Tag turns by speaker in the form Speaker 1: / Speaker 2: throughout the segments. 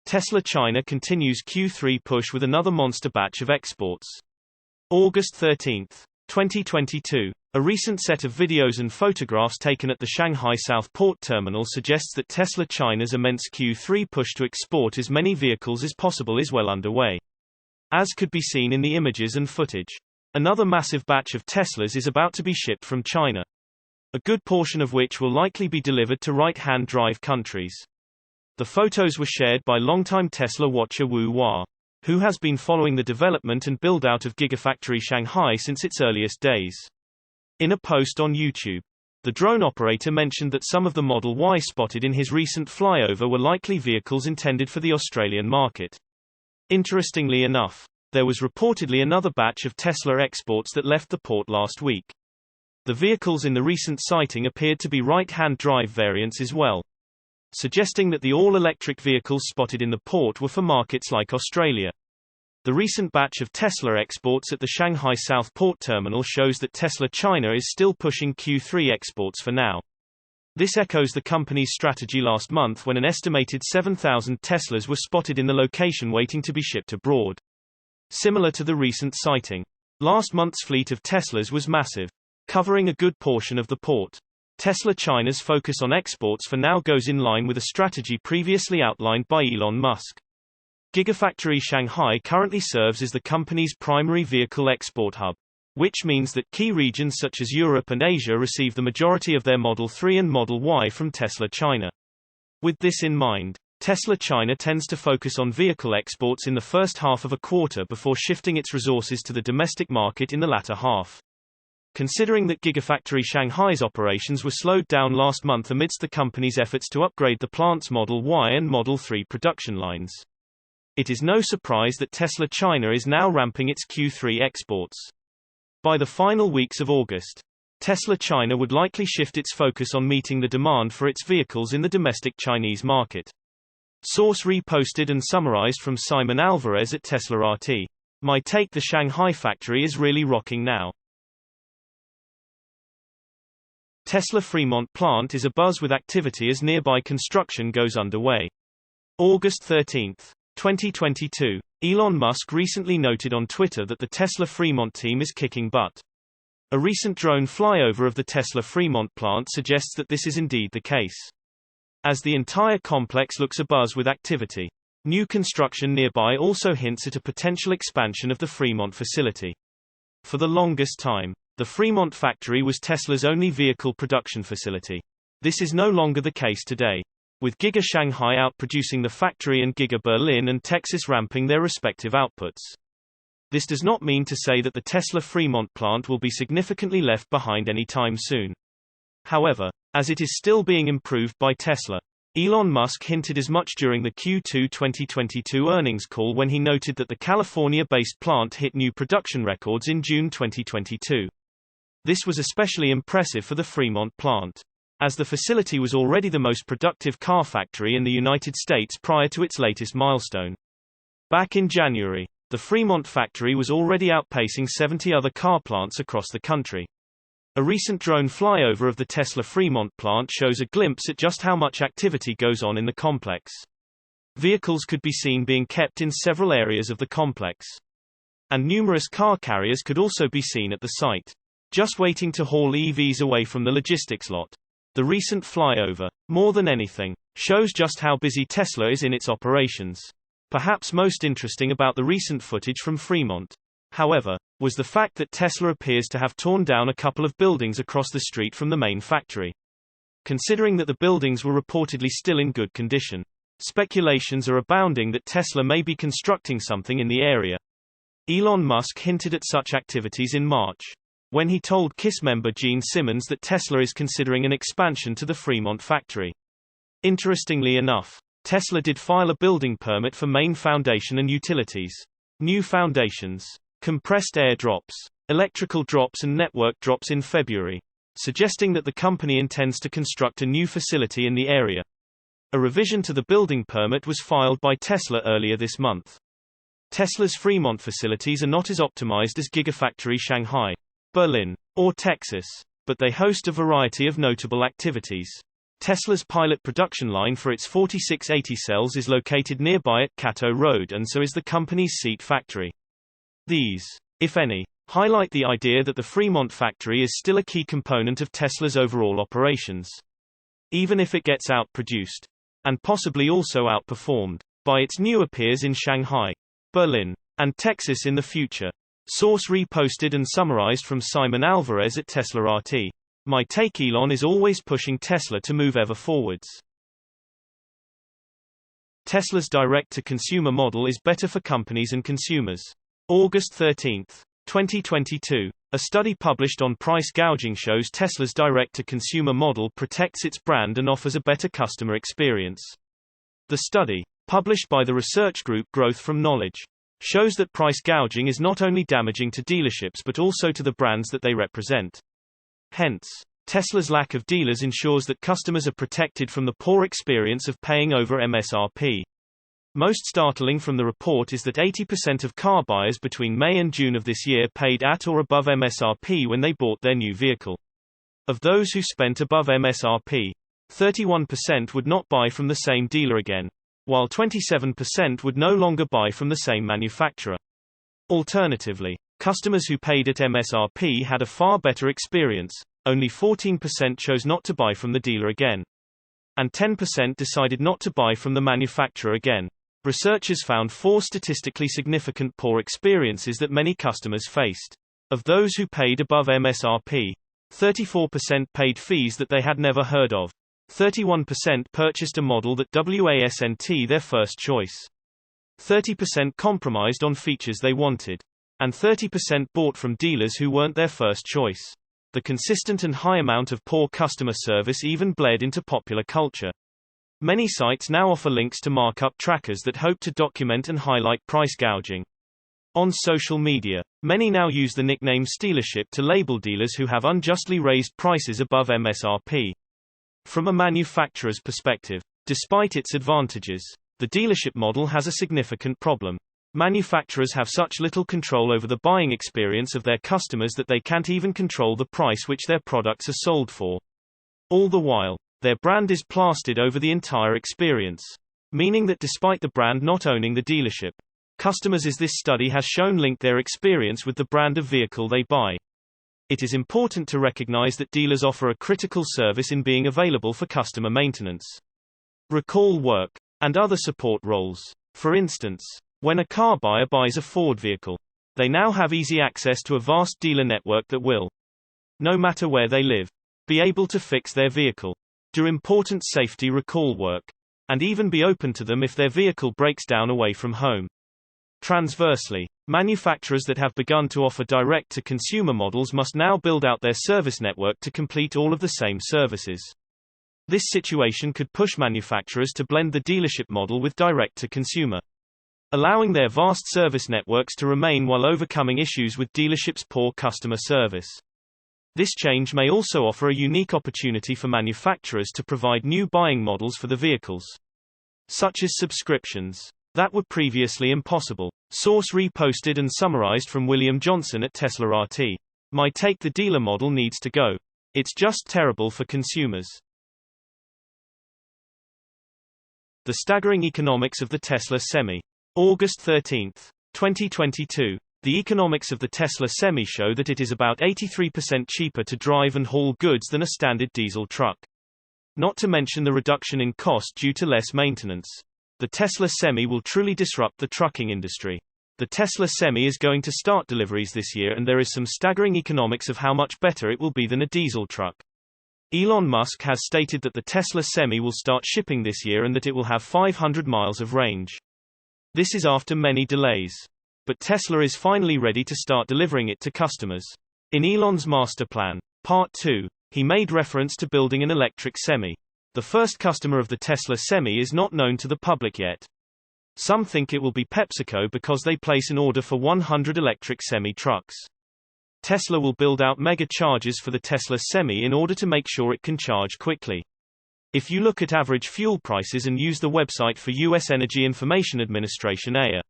Speaker 1: Tesla China continues Q3 push with another monster batch of exports. August 13, 2022. A recent set of videos and photographs taken at the Shanghai South Port Terminal suggests that Tesla China's immense Q3 push to export as many vehicles as possible is well underway. As could be seen in the images and footage, another massive batch of Teslas is about to be shipped from China, a good portion of which will likely be delivered to right-hand drive countries. The photos were shared by longtime Tesla watcher Wu Hua, who has been following the development and build-out of Gigafactory Shanghai since its earliest days. In a post on YouTube, the drone operator mentioned that some of the Model Y spotted in his recent flyover were likely vehicles intended for the Australian market. Interestingly enough, there was reportedly another batch of Tesla exports that left the port last week. The vehicles in the recent sighting appeared to be right-hand drive variants as well, suggesting that the all-electric vehicles spotted in the port were for markets like Australia. The recent batch of Tesla exports at the Shanghai South Port Terminal shows that Tesla China is still pushing Q3 exports for now. This echoes the company's strategy last month when an estimated 7,000 Teslas were spotted in the location waiting to be shipped abroad. Similar to the recent sighting, last month's fleet of Teslas was massive, covering a good portion of the port. Tesla China's focus on exports for now goes in line with a strategy previously outlined by Elon Musk. Gigafactory Shanghai currently serves as the company's primary vehicle export hub, which means that key regions such as Europe and Asia receive the majority of their Model 3 and Model Y from Tesla China. With this in mind, Tesla China tends to focus on vehicle exports in the first half of a quarter before shifting its resources to the domestic market in the latter half. Considering that Gigafactory Shanghai's operations were slowed down last month amidst the company's efforts to upgrade the plant's Model Y and Model 3 production lines, it is no surprise that Tesla China is now ramping its Q3 exports. By the final weeks of August, Tesla China would likely shift its focus on meeting the demand for its vehicles in the domestic Chinese market. Source reposted and summarized from Simon Alvarez at Tesla RT. My take: the Shanghai factory is really rocking now. Tesla Fremont plant is abuzz with activity as nearby construction goes underway. August 13, 2022. Elon Musk recently noted on Twitter that the Tesla Fremont team is kicking butt. A recent drone flyover of the Tesla Fremont plant suggests that this is indeed the case, as the entire complex looks abuzz with activity. New construction nearby also hints at a potential expansion of the Fremont facility. For the longest time, the Fremont factory was Tesla's only vehicle production facility. This is no longer the case today, with Giga Shanghai outproducing the factory and Giga Berlin and Texas ramping their respective outputs. This does not mean to say that the Tesla Fremont plant will be significantly left behind anytime soon. However, as it is still being improved by Tesla, Elon Musk hinted as much during the Q2 2022 earnings call when he noted that the California-based plant hit new production records in June 2022. This was especially impressive for the Fremont plant, as the facility was already the most productive car factory in the United States prior to its latest milestone. Back in January, the Fremont factory was already outpacing 70 other car plants across the country. A recent drone flyover of the Tesla Fremont plant shows a glimpse at just how much activity goes on in the complex. Vehicles could be seen being kept in several areas of the complex, and numerous car carriers could also be seen at the site, just waiting to haul EVs away from the logistics lot. The recent flyover, more than anything, shows just how busy Tesla is in its operations. Perhaps most interesting about the recent footage from Fremont, however, was the fact that Tesla appears to have torn down a couple of buildings across the street from the main factory. Considering that the buildings were reportedly still in good condition, speculations are abounding that Tesla may be constructing something in the area. Elon Musk hinted at such activities in March, when he told KISS member Gene Simmons that Tesla is considering an expansion to the Fremont factory. Interestingly enough, Tesla did file a building permit for main foundation and utilities, new foundations, compressed air drops, electrical drops and network drops in February, suggesting that the company intends to construct a new facility in the area. A revision to the building permit was filed by Tesla earlier this month. Tesla's Fremont facilities are not as optimized as Gigafactory Shanghai, Berlin, or Texas, but they host a variety of notable activities. Tesla's pilot production line for its 4680 cells is located nearby at Cato Road, and so is the company's seat factory. These, if any, highlight the idea that the Fremont factory is still a key component of Tesla's overall operations. Even if it gets outproduced, and possibly also outperformed, by its newer peers in Shanghai, Berlin, and Texas in the future. Source reposted and summarized from Simon Alvarez at Tesla RT. My take: Elon is always pushing Tesla to move ever forwards. Tesla's direct-to-consumer model is better for companies and consumers. August 13, 2022. A study published on price gouging shows Tesla's direct-to-consumer model protects its brand and offers a better customer experience. The study, published by the research group Growth from Knowledge, shows that price gouging is not only damaging to dealerships but also to the brands that they represent. Hence, Tesla's lack of dealers ensures that customers are protected from the poor experience of paying over MSRP. Most startling from the report is that 80% of car buyers between May and June of this year paid at or above MSRP when they bought their new vehicle. Of those who spent above MSRP, 31% would not buy from the same dealer again, while 27% would no longer buy from the same manufacturer. Alternatively, customers who paid at MSRP had a far better experience. Only 14% chose not to buy from the dealer again, and 10% decided not to buy from the manufacturer again. Researchers found 4 statistically significant poor experiences that many customers faced. Of those who paid above MSRP, 34% paid fees that they had never heard of. 31% purchased a model that wasn't their first choice. 30% compromised on features they wanted. And 30% bought from dealers who weren't their first choice. The consistent and high amount of poor customer service even bled into popular culture. Many sites now offer links to markup trackers that hope to document and highlight price gouging. On social media, many now use the nickname stealership to label dealers who have unjustly raised prices above MSRP. From a manufacturer's perspective, despite its advantages, the dealership model has a significant problem. Manufacturers have such little control over the buying experience of their customers that they can't even control the price which their products are sold for. All the while, their brand is plastered over the entire experience, meaning that despite the brand not owning the dealership, customers, as this study has shown, link their experience with the brand of vehicle they buy. It is important to recognize that dealers offer a critical service in being available for customer maintenance, recall work, and other support roles. For instance, when a car buyer buys a Ford vehicle, they now have easy access to a vast dealer network that will, no matter where they live, be able to fix their vehicle, do important safety recall work, and even be open to them if their vehicle breaks down away from home. Transversely, manufacturers that have begun to offer direct-to-consumer models must now build out their service network to complete all of the same services. This situation could push manufacturers to blend the dealership model with direct-to-consumer, allowing their vast service networks to remain while overcoming issues with dealerships' poor customer service. This change may also offer a unique opportunity for manufacturers to provide new buying models for the vehicles, such as subscriptions, that were previously impossible. Source reposted and summarized from William Johnson at Tesla RT. My take: the dealer model needs to go. It's just terrible for consumers. The staggering economics of the Tesla Semi. August 13, 2022. The economics of the Tesla Semi show that it is about 83% cheaper to drive and haul goods than a standard diesel truck. Not to mention the reduction in cost due to less maintenance. The Tesla Semi will truly disrupt the trucking industry. The Tesla Semi is going to start deliveries this year, and there is some staggering economics of how much better it will be than a diesel truck. Elon Musk has stated that the Tesla Semi will start shipping this year and that it will have 500 miles of range. This is after many delays. But Tesla is finally ready to start delivering it to customers. In Elon's master plan, Part 2, he made reference to building an electric Semi. The first customer of the Tesla Semi is not known to the public yet. Some think it will be PepsiCo because they place an order for 100 electric Semi trucks. Tesla will build out mega chargers for the Tesla Semi in order to make sure it can charge quickly. If you look at average fuel prices and use the website for U.S. Energy Information Administration (EIA),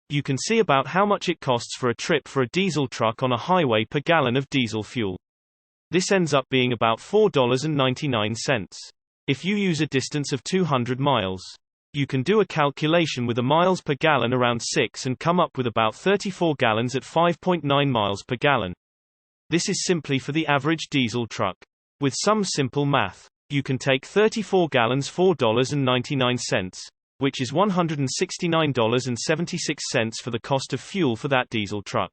Speaker 1: you can see about how much it costs for a trip for a diesel truck on a highway per gallon of diesel fuel. This ends up being about $4.99. If you use a distance of 200 miles, you can do a calculation with a miles per gallon around 6 and come up with about 34 gallons at 5.9 miles per gallon. This is simply for the average diesel truck. With some simple math, you can take 34 gallons $4.99, which is $169.76 for the cost of fuel for that diesel truck.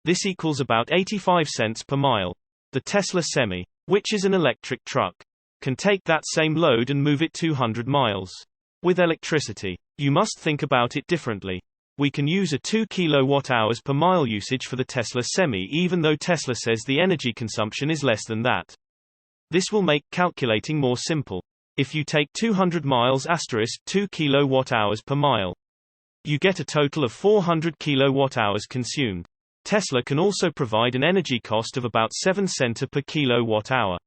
Speaker 1: This equals about 85 cents per mile. The Tesla Semi, which is an electric truck, can take that same load and move it 200 miles. With electricity, you must think about it differently. We can use a 2 kilowatt-hours per mile usage for the Tesla Semi even though Tesla says the energy consumption is less than that. This will make calculating more simple. If you take 200 miles * 2 kilowatt-hours per mile, you get a total of 400 kilowatt-hours consumed. Tesla can also provide an energy cost of about 7 cents per kilowatt-hour.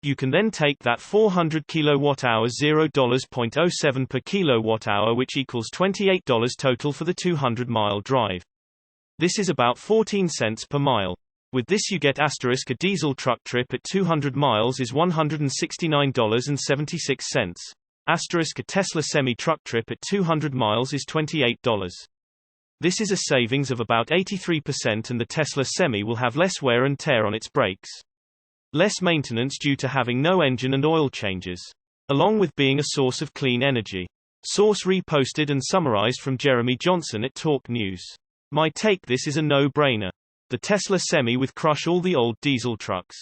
Speaker 1: You can then take that 400 kilowatt-hours $0.07 per kilowatt-hour, which equals $28 total for the 200-mile drive. This is about 14 cents per mile. With this you get * a diesel truck trip at 200 miles is $169.76. * a Tesla Semi truck trip at 200 miles is $28. This is a savings of about 83%, and the Tesla Semi will have less wear and tear on its brakes. Less maintenance due to having no engine and oil changes, along with being a source of clean energy. Source reposted and summarized from Jeremy Johnson at Talk News. My take: this is a no-brainer. The Tesla Semi with crush all the old diesel trucks.